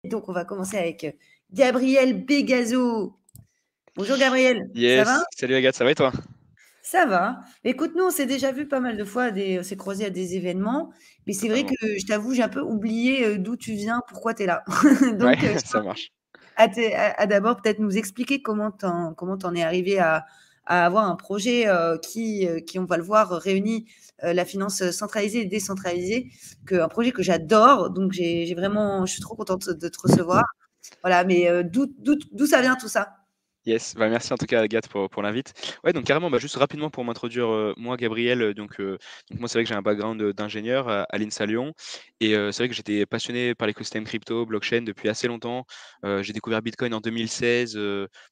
Donc, on va commencer avec Gabriel Begazo. Bonjour Gabriel, ça va? Yes, salut Agathe, ça va et toi? Ça va. Écoute, nous, on s'est déjà vu pas mal de fois, on s'est croisés à des événements, mais c'est vrai que Totalement. je t'avoue, j'ai un peu oublié d'où tu viens, pourquoi tu es là. Ouais, Donc, je ça marche. t'invite à d'abord peut-être nous expliquer comment t'en es arrivé à avoir un projet qui, on va le voir, réunit la finance centralisée et décentralisée, un projet que j'adore. Donc, je suis trop contente de te recevoir. Voilà, mais d'où ça vient tout ça? Yes, bah, merci en tout cas Agathe pour l'invite. Ouais, donc carrément, bah, juste rapidement pour m'introduire, moi Gabriel, donc moi c'est vrai que j'ai un background, d'ingénieur à l'INSA Lyon et c'est vrai que j'étais passionné par l'écosystème crypto, blockchain depuis assez longtemps. J'ai découvert Bitcoin en 2016,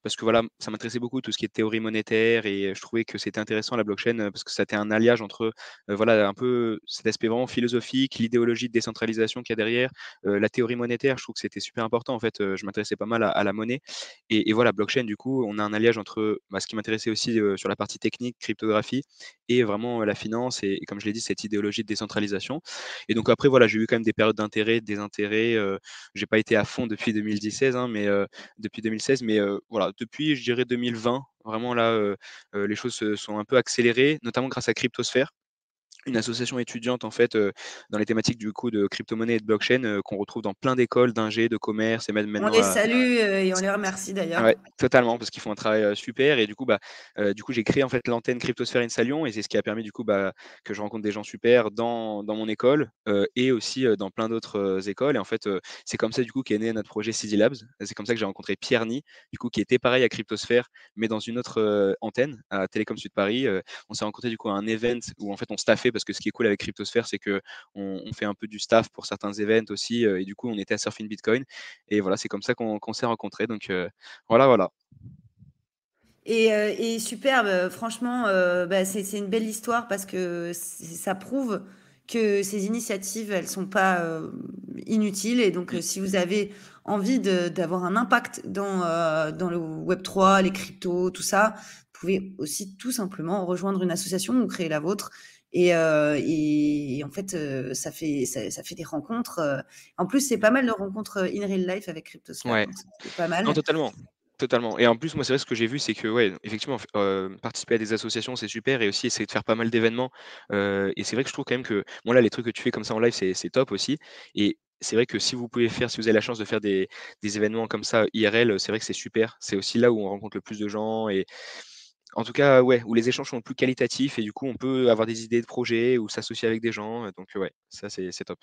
parce que voilà, ça m'intéressait beaucoup tout ce qui est théorie monétaire et je trouvais que c'était intéressant la blockchain, parce que ça était un alliage entre, voilà, un peu cet aspect vraiment philosophique, l'idéologie de décentralisation qu'il y a derrière, la théorie monétaire. Je trouve que c'était super important en fait, je m'intéressais pas mal à la monnaie et voilà, blockchain, du coup, on a un alliage entre bah, ce qui m'intéressait aussi sur la partie technique, cryptographie, et vraiment la finance, et comme je l'ai dit, cette idéologie de décentralisation. Et donc après, voilà, j'ai eu quand même des périodes d'intérêt, des intérêts. J'ai pas été à fond depuis 2016, hein, mais depuis 2016, mais voilà, depuis, je dirais 2020, vraiment là, les choses se sont un peu accélérées, notamment grâce à Cryptosphère, une association étudiante en fait, dans les thématiques du coup de crypto-monnaie et de blockchain, qu'on retrouve dans plein d'écoles d'ingé, de commerce et même On maintenant les à. salue et on les remercie d'ailleurs. Ouais, totalement, parce qu'ils font un travail, super et du coup, j'ai créé en fait l'antenne Cryptosphère INSA Lyon et c'est ce qui a permis du coup, bah, que je rencontre des gens super dans mon école, et aussi, dans plein d'autres, écoles et en fait, c'est comme ça du coup qu'est né notre projet CD Labs. C'est comme ça que j'ai rencontré Pierre Nid, du coup, qui était pareil à Cryptosphère, mais dans une autre, antenne, à Télécom Sud Paris. On s'est rencontrés du coup à un event où en fait on staffait parce que ce qui est cool avec Cryptosphère, c'est qu'on fait un peu du staff pour certains events aussi, et du coup, on était à Surfing Bitcoin et voilà, c'est comme ça qu'on s'est rencontrés donc voilà, voilà. Et superbe, franchement, bah, c'est une belle histoire parce que ça prouve que ces initiatives, elles sont pas inutiles. Et donc, Mmh. si vous avez envie d'avoir un impact dans le Web3, les cryptos, tout ça, vous pouvez aussi tout simplement rejoindre une association ou créer la vôtre. Et en fait, ça fait des rencontres. En plus, c'est pas mal de rencontres in real life avec Cryptosphère. Ouais. Donc, c'est pas Non, mal. totalement, totalement et en plus, moi, c'est vrai, ce que j'ai vu, c'est que, ouais, effectivement, participer à des associations, c'est super et aussi essayer de faire pas mal d'événements, et c'est vrai que je trouve quand même que bon, là, les trucs que tu fais comme ça en live, c'est top aussi et c'est vrai que si vous avez la chance de faire des événements comme ça IRL, c'est vrai que c'est super. C'est aussi là où on rencontre le plus de gens et en tout cas, ouais, où les échanges sont le plus qualitatifs et du coup, on peut avoir des idées de projets ou s'associer avec des gens, donc ouais, ça, c'est top.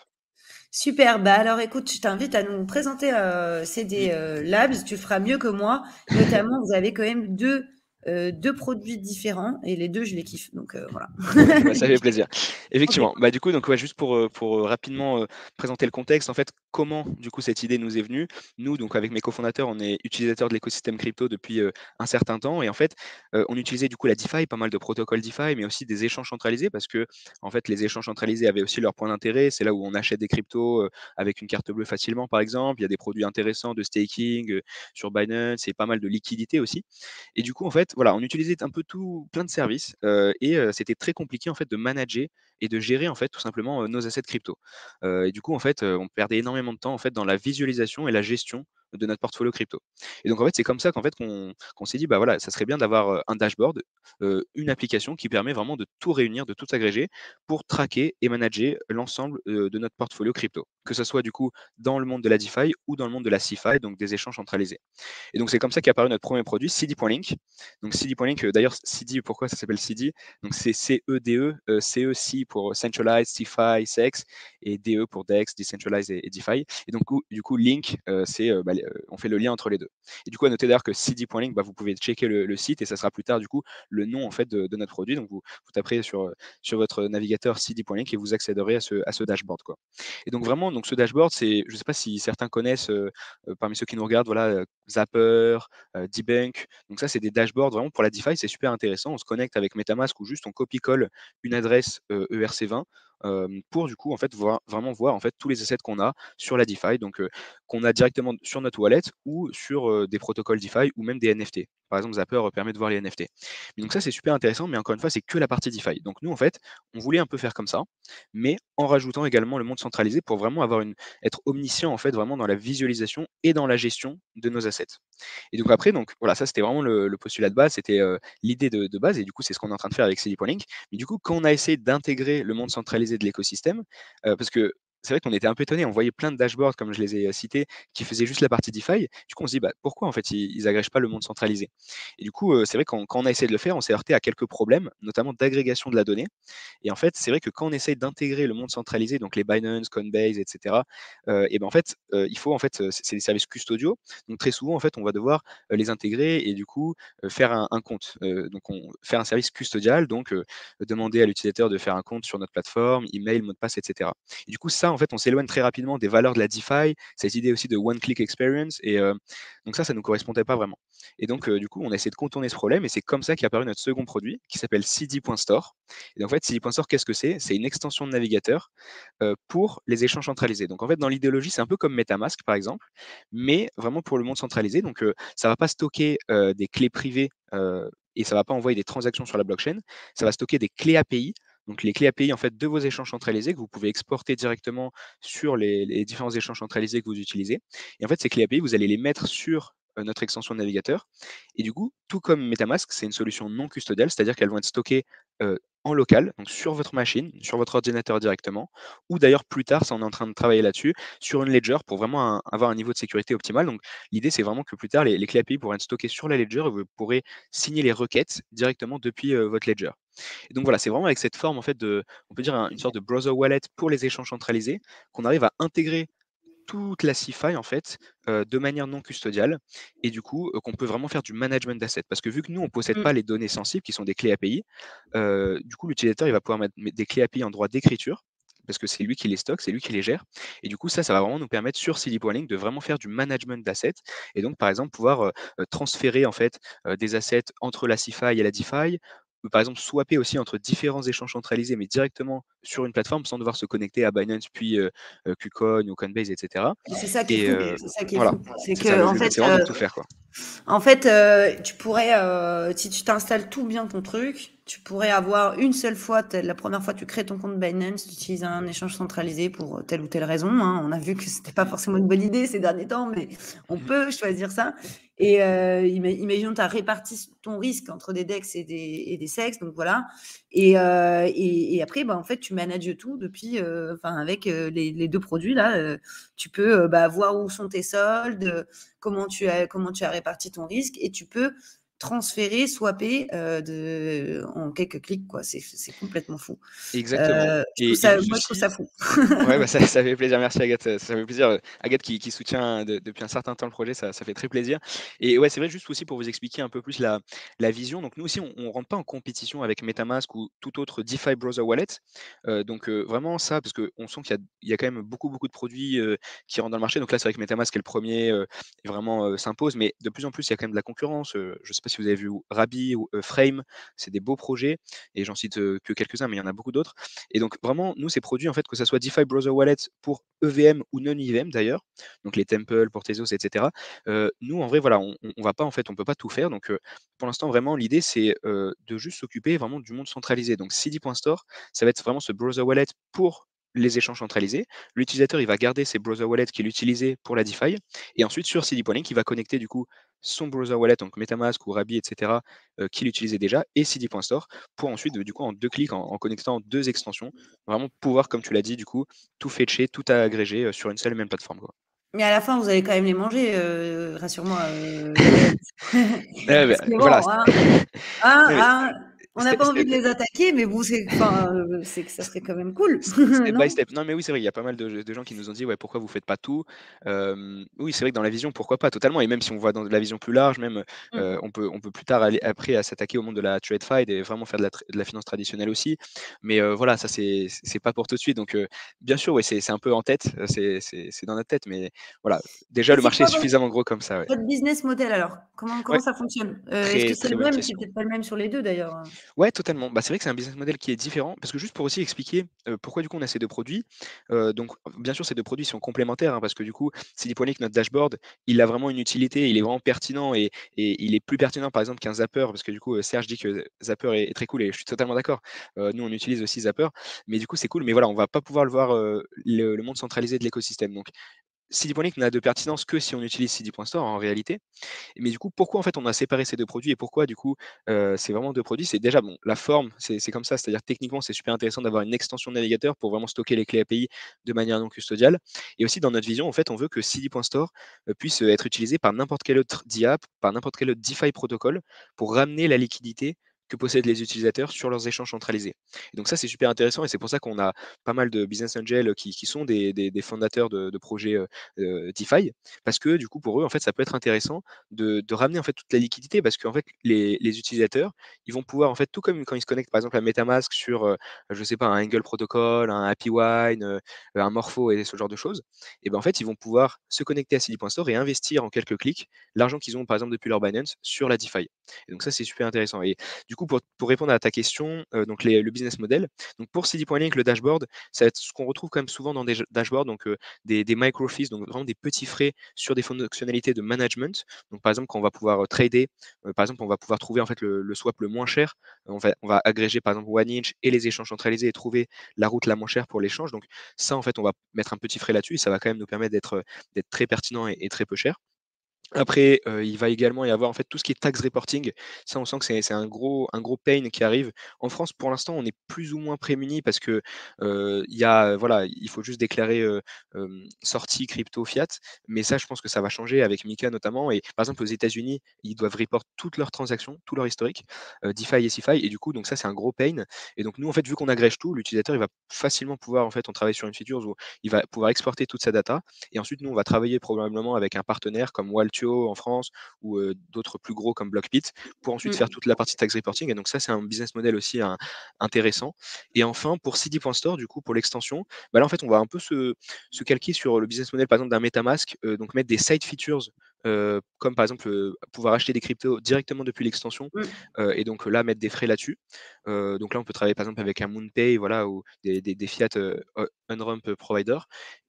Super, bah alors écoute, je t'invite à nous présenter Mmh. CD Labs, tu feras mieux que moi. Notamment, vous avez quand même deux produits différents et les deux, je les kiffe. Donc voilà. Bah, ça fait plaisir. On Effectivement. t'écoute. Bah, du coup, donc ouais, juste pour rapidement, présenter le contexte, en fait, comment, du coup, cette idée nous est venue? Nous, donc avec mes cofondateurs, on est utilisateurs de l'écosystème crypto depuis, un certain temps et en fait, on utilisait du coup la DeFi, pas mal de protocoles DeFi, mais aussi des échanges centralisés parce que en fait, les échanges centralisés avaient aussi leur point d'intérêt. C'est là où on achète des cryptos, avec une carte bleue facilement, par exemple. Il y a des produits intéressants de staking, sur Binance et pas mal de liquidités aussi. Et du coup, en fait, voilà, on utilisait un peu tout, plein de services, et c'était très compliqué en fait de manager et de gérer en fait tout simplement nos assets crypto. Et du coup, en fait, on perdait énormément de temps en fait dans la visualisation et la gestion de notre portfolio crypto. Et donc en fait, c'est comme ça qu'en fait qu'on s'est dit bah voilà, ça serait bien d'avoir un dashboard, une application qui permet vraiment de tout réunir, de tout agréger pour traquer et manager l'ensemble de notre portfolio crypto, que ce soit du coup dans le monde de la DeFi ou dans le monde de la CeFi, donc des échanges centralisés. Et donc, c'est comme ça qu'est apparu notre premier produit, CD.link. Donc, CD.link, d'ailleurs, CD, pourquoi ça s'appelle CD? Donc, c'est CEDE, CEC pour Centralized, CeFi, SEX, et DE pour DEX, Decentralized et DeFi. Et donc, du coup, Link, on fait le lien entre les deux. Et du coup, à noter d'ailleurs que CD.link, bah, vous pouvez checker le site et ça sera plus tard, du coup, le nom en fait de notre produit. Donc, vous taperez sur votre navigateur CD.link et vous accéderez à ce dashboard, quoi. Et donc, vraiment, donc, ce dashboard, c'est, je ne sais pas si certains connaissent, parmi ceux qui nous regardent, voilà, Zapper, Debunk. Donc ça, c'est des dashboards vraiment pour la DeFi, c'est super intéressant. On se connecte avec MetaMask ou juste on copie-colle une adresse ERC20, pour du coup en fait vraiment voir en fait tous les assets qu'on a sur la DeFi, donc qu'on a directement sur notre wallet ou sur des protocoles DeFi ou même des NFT. par exemple, Zapper permet de voir les NFT. Mais donc ça, c'est super intéressant, mais encore une fois, c'est que la partie DeFi. Donc nous, en fait, on voulait un peu faire comme ça, mais en rajoutant également le monde centralisé pour vraiment être omniscient, en fait, vraiment dans la visualisation et dans la gestion de nos assets. Et donc après, donc voilà, ça c'était vraiment le postulat de base, c'était l'idée de base, et du coup c'est ce qu'on est en train de faire avec CD.Link. Mais du coup, quand on a essayé d'intégrer le monde centralisé de l'écosystème, parce que c'est vrai qu'on était un peu étonnés, on voyait plein de dashboards, comme je les ai cités, qui faisaient juste la partie DeFi. Du coup, on se dit, bah, pourquoi en fait ils agrègent pas le monde centralisé? Et du coup, c'est vrai quand on a essayé de le faire, on s'est heurté à quelques problèmes, notamment d'agrégation de la donnée. Et en fait, c'est vrai que quand on essaye d'intégrer le monde centralisé, donc les Binance, Coinbase, et cetera, et ben en fait, il faut en fait, c'est des services custodiaux. Donc très souvent, en fait, on va devoir les intégrer et du coup faire un compte. Donc on faire un service custodial, donc demander à l'utilisateur de faire un compte sur notre plateforme, email, mot de passe, et cetera. Et du coup, ça, en fait, on s'éloigne très rapidement des valeurs de la DeFi, cette idée aussi de one-click experience. Et donc ça nous correspondait pas vraiment. Et donc, du coup, on a essayé de contourner ce problème et c'est comme ça qu'est apparu notre second produit qui s'appelle CD.Store. Et donc, en fait, CD.Store, qu'est-ce que c'est? C'est une extension de navigateur pour les échanges centralisés. Donc, en fait, dans l'idéologie, c'est un peu comme MetaMask, par exemple, mais vraiment pour le monde centralisé. Donc, ça ne va pas stocker des clés privées et ça ne va pas envoyer des transactions sur la blockchain. Ça va stocker des clés API. Donc, les clés API en fait, de vos échanges centralisés que vous pouvez exporter directement sur les différents échanges centralisés que vous utilisez. Et en fait, ces clés API, vous allez les mettre sur notre extension de navigateur. Et du coup, tout comme MetaMask, c'est une solution non custodiale, c'est-à-dire qu'elles vont être stockées en local, donc sur votre machine, sur votre ordinateur directement, ou d'ailleurs plus tard, ça on est en train de travailler là-dessus, sur une ledger pour vraiment avoir un niveau de sécurité optimal. Donc l'idée c'est vraiment que plus tard, les clés API pourraient être stockées sur la ledger et vous pourrez signer les requêtes directement depuis votre ledger. Et donc voilà, c'est vraiment avec cette forme en fait on peut dire une sorte de browser wallet pour les échanges centralisés qu'on arrive à intégrer toute la CeFi en fait, de manière non custodiale et du coup, qu'on peut vraiment faire du management d'assets. Parce que vu que nous, on ne possède Mm. pas les données sensibles qui sont des clés API, du coup, l'utilisateur, il va pouvoir mettre des clés API en droit d'écriture parce que c'est lui qui les stocke, c'est lui qui les gère et du coup, ça va vraiment nous permettre sur CD.Link de vraiment faire du management d'assets et donc par exemple pouvoir, transférer en fait, des assets entre la CeFi et la DeFi, ou par exemple swapper aussi entre différents échanges centralisés mais directement sur une plateforme sans devoir se connecter à Binance puis, KuCoin ou Coinbase, et cetera. C'est ça qui est Et fou. C'est ça qui est voilà, fou. C'est c'est ça. que Le en but, fait, c'est vraiment de tout faire, quoi. tu pourrais, si tu t'installes tout bien ton truc, tu pourrais avoir une seule fois, la première fois tu crées ton compte Binance, tu utilises un échange centralisé pour telle ou telle raison, hein. On a vu que c'était pas forcément une bonne idée ces derniers temps, mais on Mmh. peut choisir ça. Et imaginons tu as réparti ton risque entre des DEX et des SEX, donc voilà. Et après, bah, en fait, tu manages tout depuis, enfin, avec les deux produits là, tu peux bah, voir où sont tes soldes, comment tu as réparti ton risque et tu peux transférer, swapper en quelques clics, quoi. C'est complètement fou. Exactement et juste Moi, je trouve aussi ça fou. ouais, bah, ça fait plaisir. Merci Agathe, ça fait plaisir, Agathe qui soutient depuis un certain temps le projet, ça fait très plaisir et ouais, c'est vrai juste aussi pour vous expliquer un peu plus la vision, donc nous aussi on rentre pas en compétition avec MetaMask ou tout autre DeFi browser wallet, donc vraiment ça parce qu'on sent qu'il y a quand même beaucoup de produits, qui rentrent dans le marché, donc là, c'est vrai que MetaMask est le premier et vraiment, s'impose, mais de plus en plus, il y a quand même de la concurrence, je sais pas si vous avez vu Rabby ou Frame, c'est des beaux projets et j'en cite, que quelques-uns, mais il y en a beaucoup d'autres et donc vraiment, nous, ces produits, en fait, que ça soit DeFi Browser Wallet pour EVM ou non-EVM d'ailleurs, donc les Temple, pour Tezos, et cetera. Nous, en vrai, voilà, on va pas, en fait, on peut pas tout faire. Donc, pour l'instant, vraiment, l'idée, c'est de juste s'occuper vraiment du monde centralisé. Donc, CD.Store, ça va être vraiment ce browser wallet pour les échanges centralisés. L'utilisateur, il va garder ses browser wallets qu'il utilisait pour la DeFi. Et ensuite, sur CD.Link, il va connecter du coup son browser wallet, donc MetaMask ou Rabby, etc., qu'il utilisait déjà, et CD.Store, pour ensuite, du coup, en deux clics, en connectant deux extensions, vraiment pouvoir, comme tu l'as dit, du coup, tout fetcher, tout agréger sur une seule et même plateforme, quoi. Mais à la fin, vous allez quand même les manger, rassure-moi, Gaël. Ouais, Parce bah, que voilà. bon, hein, Non, mais hein, on n'a step, pas envie step, de les attaquer, mais bon, c'est que ça serait quand même cool, step by non? step. Non, mais oui, c'est vrai, il y a pas mal de gens qui nous ont dit: «Ouais, pourquoi vous faites pas tout?» Oui, c'est vrai que dans la vision, pourquoi pas, totalement et même si on voit dans la vision plus large, même, Mmh. on peut plus tard aller après à s'attaquer au monde de la TradeFi et vraiment faire de la finance traditionnelle aussi. Mais, voilà, ça c'est pas pour tout de suite. Donc, bien sûr, ouais, c'est un peu en tête, c'est dans notre tête, mais voilà, déjà Et le c'est marché est quoi suffisamment gros comme ça, ouais. votre business model alors? Comment Ouais, ça fonctionne? Est-ce que très, c'est très le bonne même? C'est question. peut-être pas le même sur les 2 d'ailleurs, Ouais, totalement. Bah, c'est vrai que c'est un business model qui est différent parce que juste pour aussi expliquer, pourquoi du coup on a ces 2 produits, donc bien sûr ces 2 produits sont complémentaires, hein, parce que du coup, CD.Link, notre dashboard, il a vraiment une utilité, il est vraiment pertinent et il est plus pertinent par exemple qu'un Zapper parce que du coup, Serge dit que Zapper est très cool et je suis totalement d'accord. Nous on utilise aussi Zapper, mais du coup c'est cool, mais voilà, on va pas pouvoir le voir, le monde centralisé de l'écosystème. Donc CD.Link n'a de pertinence que si on utilise CD.Store en réalité. Mais du coup, pourquoi en fait on a séparé ces 2 produits et pourquoi du coup, c'est vraiment 2 produits? C'est déjà bon, la forme, c'est comme ça, c'est-à-dire techniquement, c'est super intéressant d'avoir une extension navigateur pour vraiment stocker les clés API de manière non custodiale et aussi dans notre vision, en fait, on veut que CD.Store, puisse, être utilisé par n'importe quel autre DApp, par n'importe quel autre DeFi protocole pour ramener la liquidité que possèdent les utilisateurs sur leurs échanges centralisés. Et donc ça, c'est super intéressant et c'est pour ça qu'on a pas mal de business angels qui sont des fondateurs de projets, DeFi parce que du coup, pour eux, en fait, ça peut être intéressant de ramener en fait toute la liquidité parce qu'en fait les utilisateurs ils vont pouvoir en fait tout comme quand ils se connectent par exemple à MetaMask sur je sais pas un Angle Protocol, un Happy Wine, un Morpho et ce genre de choses, et ben en fait ils vont pouvoir se connecter à CD.Store et investir en quelques clics l'argent qu'ils ont par exemple depuis leur Binance sur la DeFi. Et donc ça c'est super intéressant. Et du coup pour répondre à ta question, donc le business model, donc pour CD.Link le dashboard, ça va être ce qu'on retrouve quand même souvent dans des dashboards, donc des micro fees, donc vraiment des petits frais sur des fonctionnalités de management. Donc, par exemple, quand on va pouvoir trader, par exemple, on va pouvoir trouver en fait le swap le moins cher. On va agréger par exemple OneInch et les échanges centralisés et trouver la route la moins chère pour l'échange. Donc, ça, en fait, on va mettre un petit frais là-dessus et ça va quand même nous permettre d'être très pertinent et très peu cher. Après, il va également y avoir en fait tout ce qui est tax reporting. Ça, on sent que c'est un gros pain qui arrive. En France, pour l'instant, on est plus ou moins prémunis parce que, il y a, voilà, il faut juste déclarer, sortie crypto fiat. Mais ça, je pense que ça va changer avec MiCA notamment et par exemple, aux États-Unis, ils doivent report toutes leurs transactions, tout leur historique, DeFi et CeFi et du coup, donc ça, c'est un gros pain et donc nous, en fait, vu qu'on agrège tout, l'utilisateur, il va facilement pouvoir en fait, on travaille sur une feature où il va pouvoir exporter toute sa data et ensuite, nous, on va travailler probablement avec un partenaire comme Waltio en France ou d'autres plus gros comme Blockbit pour ensuite faire Mmh. toute la partie tax reporting. Et donc ça, c'est un business model aussi intéressant. Et enfin, pour CD.Store, du coup, pour l'extension, bah là, en fait, on va un peu se calquer sur le business model, par exemple, d'un MetaMask, donc mettre des side features comme par exemple pouvoir acheter des cryptos directement depuis l'extension Mmh. et donc là mettre des frais là-dessus. Donc là on peut travailler par exemple avec un MoonPay voilà, ou des fiat on-ramp provider.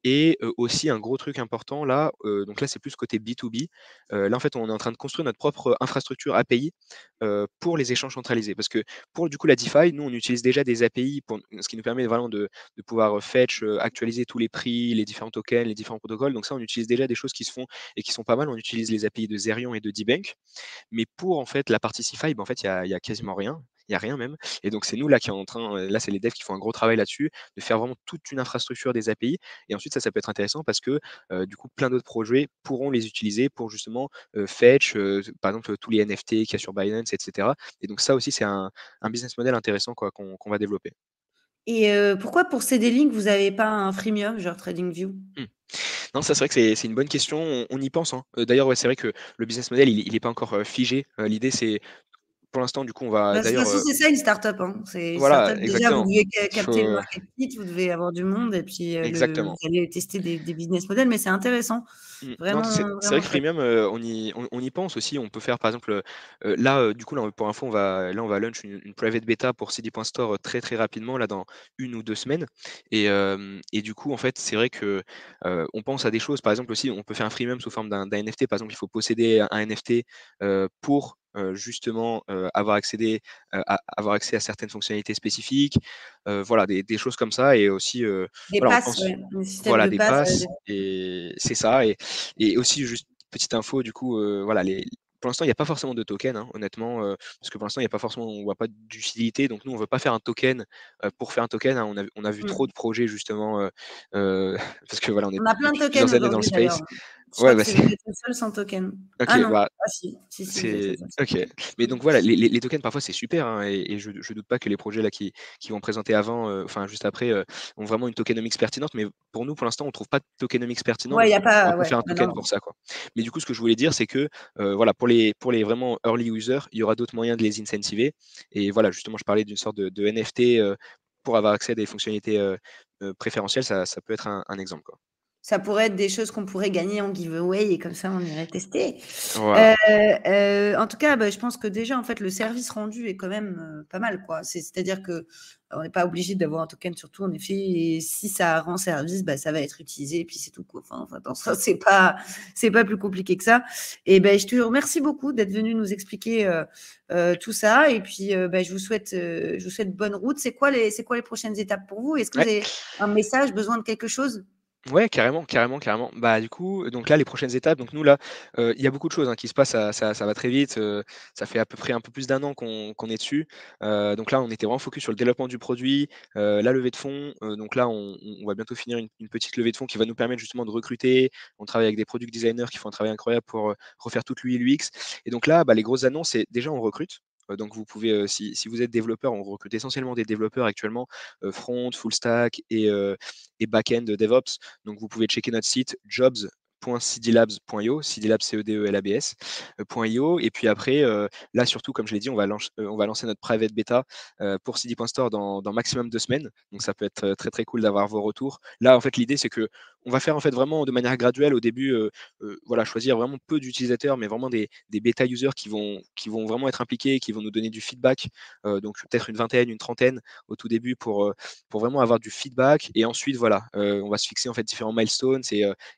Et aussi un gros truc important là, donc là c'est plus côté B2B. Là en fait on est en train de construire notre propre infrastructure API pour les échanges centralisés. Parce que pour du coup la DeFi, nous on utilise déjà des API, ce qui nous permet vraiment de pouvoir fetch, actualiser tous les prix, les différents tokens, les différents protocoles. Donc ça on utilise déjà des choses qui se font et qui sont pas mal. On utilise les API de Zerion et de D-Bank. Mais pour en fait la partie CeFi, bah, en fait il y a quasiment rien. Il y a rien même. Et donc c'est nous là qui est en train, là c'est les devs qui font un gros travail là-dessus, de faire vraiment toute une infrastructure des API. Et ensuite ça peut être intéressant parce que du coup plein d'autres projets pourront les utiliser pour justement fetch, par exemple tous les NFT qu'il y a sur Binance, etc. Et donc ça aussi c'est un business model intéressant quoi, qu'on va développer. Et pourquoi pour CD-Link, vous avez pas un freemium, genre TradingView? Mmh. Non, ça c'est vrai que c'est une bonne question, on y pense, hein. D'ailleurs, ouais, c'est vrai que le business model il est pas encore figé. L'idée c'est pour l'instant du coup on va Bah, de toute d'ailleurs, façon, c'est ça une start-up, hein. C'est une voilà start-up, déjà, vous exactement. devez Il capter le faut market fit, vous devez avoir du monde et puis, vous exactement. allez tester des business models, mais c'est intéressant. Non, Vraiment, c'est vrai vraiment que chouette. Freemium, on y pense aussi. On peut faire par exemple, là, du coup, là, pour info, on va launch une private beta pour CD.Store très, très rapidement, là, dans 1 ou 2 semaines. Et du coup, en fait, c'est vrai que, on pense à des choses. Par exemple aussi, on peut faire un freemium sous forme d'un NFT. Par exemple, il faut posséder un NFT, pour, justement, avoir accès à certaines fonctionnalités spécifiques. Voilà, des choses comme ça et aussi, Des voilà, on passes, pense ouais, un système voilà, de des passes, passes et c'est ça et aussi juste petite info du coup, voilà les pour l'instant, il y a pas forcément de token, hein, honnêtement, parce que pour l'instant, il y a pas forcément on voit pas d'utilité donc nous, on veut pas faire un token, pour faire un token, hein. On a vu trop mmh. de projets justement, heu, parce que voilà, on est On a plein de depuis tokens plusieurs années dans le aujourd'hui d'ailleurs. space. Je Ouais, crois que bah, c'est c'est vous êtes le seul sans token. Ah OK, non, bah ah si, si, si, vous êtes le c'est seul sans OK. token. Mais Mmh. donc voilà, les tokens parfois c'est super, hein, et je doute pas que les projets là qui vont présenter avant, enfin juste après, ont vraiment une tokenomics pertinente. Mais pour nous, pour l'instant, on trouve pas de tokenomics pertinent, Ouais, il donc y a on va pas pas ouais, faire un bah, non, token non. pour ça, quoi. Mais du coup, ce que je voulais dire, c'est que, voilà, pour les vraiment early users, il y aura d'autres moyens de les incentiver. Et voilà, justement, je parlais d'une sorte de NFT, pour avoir accès à des fonctionnalités, préférentielles, ça peut être un exemple, quoi. Ça pourrait être des choses qu'on pourrait gagner en giveaway et comme ça, on irait tester. Voilà. En tout cas, bah, je pense que déjà, en fait, le service rendu est quand même pas mal, quoi. C'est-à-dire que on n'est pas obligé d'avoir un token sur tout, en effet. Et si ça rend service, bah, ça va être utilisé et puis c'est tout, quoi. Enfin, dans ça, c'est pas plus compliqué que ça. Et ben, je te remercie beaucoup d'être venu nous expliquer tout ça. Et puis, bah, je vous souhaite bonne route. C'est quoi les prochaines étapes pour vous? Est-ce que vous Ouais. avez un message, besoin de quelque chose? Ouais, carrément, carrément, carrément. Bah, du coup, donc là, les prochaines étapes, donc nous là, il y a beaucoup de choses, hein, qui se passent, ça va très vite, ça fait à peu près un peu plus d'1 an qu'on est dessus. Donc là, on était vraiment focus sur le développement du produit, la levée de fonds, donc là, on va bientôt finir une petite levée de fonds qui va nous permettre justement de recruter. On travaille avec des product designers qui font un travail incroyable pour, refaire toute l'UI, l'UX et donc là, bah, les grosses annonces, c'est déjà on recrute, donc vous pouvez, si vous êtes développeur, on recrute essentiellement des développeurs actuellement, front, full stack et back-end DevOps. Donc vous pouvez checker notre site jobs.cdlabs.io, cdlabs CEDELABS, .io. Et puis après, là surtout, comme je l'ai dit, on va lancer notre private beta pour cd.store dans maximum 2 semaines. Donc ça peut être très très cool d'avoir vos retours. Là, en fait, l'idée c'est que on va faire en fait vraiment de manière graduelle au début, voilà, choisir vraiment peu d'utilisateurs, mais vraiment des bêta users qui vont vraiment être impliqués, qui vont nous donner du feedback. Donc peut-être une vingtaine, une trentaine au tout début pour vraiment avoir du feedback. Et ensuite, voilà, on va se fixer en fait différents milestones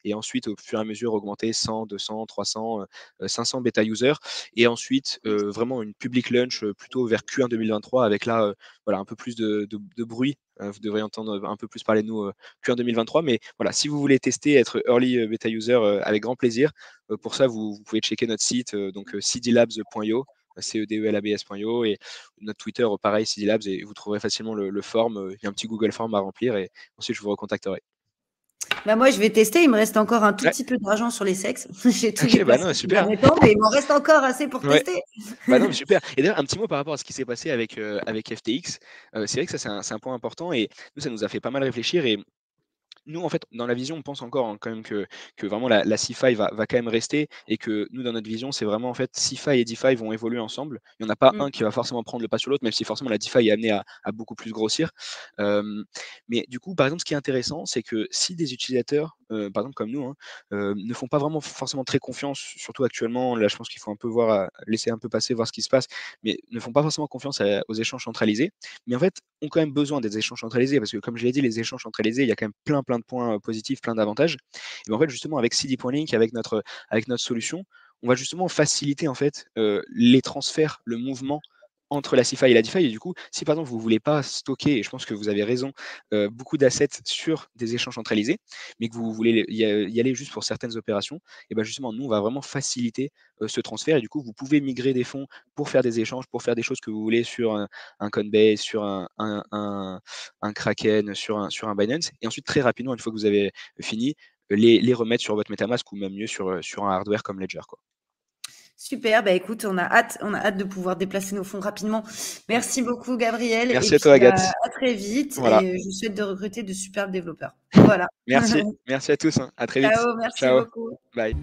et ensuite, au fur et à mesure, augmenter 100, 200, 300, 500 bêta users. Et ensuite, vraiment une public launch plutôt vers Q1 2023 avec là, voilà, un peu plus de bruit. Vous devrez entendre un peu plus parler de nous Q1 2023. Mais voilà, si vous voulez tester, être early beta user avec grand plaisir, pour ça, vous pouvez checker notre site, donc cdlabs.io, CEDELABS.io et notre Twitter, pareil, CD Labs, et vous trouverez facilement le form. Il y a un petit Google Form à remplir et ensuite je vous recontacterai. Bah, moi, je vais tester. Il me reste encore un tout Ouais, petit peu d'argent sur les sexes. J'ai tout ok, bah déplacé non, ces super. derniers temps, mais il m'en reste encore assez pour Ouais, tester. bah non, mais super. Et d'ailleurs, un petit mot par rapport à ce qui s'est passé avec FTX. C'est vrai que ça, c'est un point important et nous, ça nous a fait pas mal réfléchir. Et nous, en fait, dans la vision, on pense encore quand même que vraiment la CeFi va quand même rester et que nous, dans notre vision, c'est vraiment en fait CeFi et DeFi vont évoluer ensemble. Il n'y en a pas Mm. un qui va forcément prendre le pas sur l'autre, même si forcément la DeFi est amenée à beaucoup plus grossir. Mais du coup, par exemple, ce qui est intéressant, c'est que si des utilisateurs, par exemple comme nous, hein, ne font pas vraiment forcément très confiance, surtout actuellement, là, je pense qu'il faut un peu laisser un peu passer, voir ce qui se passe, mais ne font pas forcément confiance aux échanges centralisés. Mais en fait, ont quand même besoin des échanges centralisés parce que, comme je l'ai dit, les échanges centralisés, il y a quand même plein de points positifs, plein d'avantages. Et en fait, justement, avec CD.link, avec notre solution, on va justement faciliter en fait les transferts, le mouvement entre la CeFi et la DeFi. Et du coup, si par exemple vous ne voulez pas stocker, et je pense que vous avez raison, beaucoup d'assets sur des échanges centralisés, mais que vous voulez y aller juste pour certaines opérations, et bien justement, nous, on va vraiment faciliter ce transfert. Et du coup, vous pouvez migrer des fonds pour faire des échanges, pour faire des choses que vous voulez sur un Coinbase, sur un Kraken, sur un Binance. Et ensuite, très rapidement, une fois que vous avez fini, les remettre sur votre MetaMask ou même mieux sur un hardware comme Ledger, quoi. Super. Bah, écoute, on a hâte de pouvoir déplacer nos fonds rapidement. Merci beaucoup, Gabriel. Et Merci à puis, toi, bah, Agathe. à très vite. Voilà. Et je vous souhaite de recruter de superbes développeurs. Voilà. Merci. Merci à tous, hein. À très vite. Ciao. Merci Ciao. beaucoup. Bye.